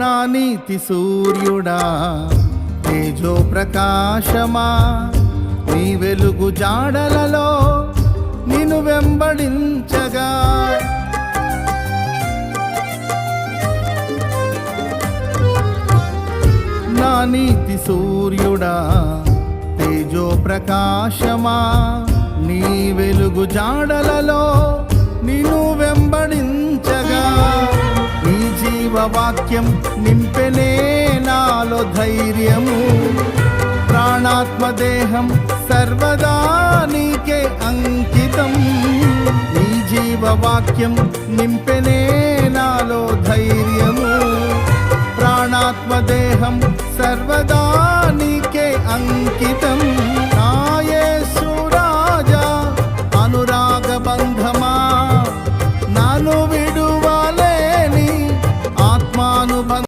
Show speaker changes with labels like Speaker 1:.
Speaker 1: నా నీతి సూర్యుడా తేజో ప్రకాశమా, నీ వెలుగు జాడలలో నిన్ను వెంబడించగా. నా నీతి సూర్యుడా తేజో ప్రకాశమా, నీ వెలుగు జాడలలో నిన్ను వెంబడించగా. నీ జీవవాక్యం నింపెనే నాలో ధైర్యము, ప్రాణాత్మదేహం సర్వదా నీకే అంకితం. నీ జీవవాక్యం నింపెనే నాలో ధైర్యము, ప్రాణాత్మదేహం సర్వదా నీకే అంకితం.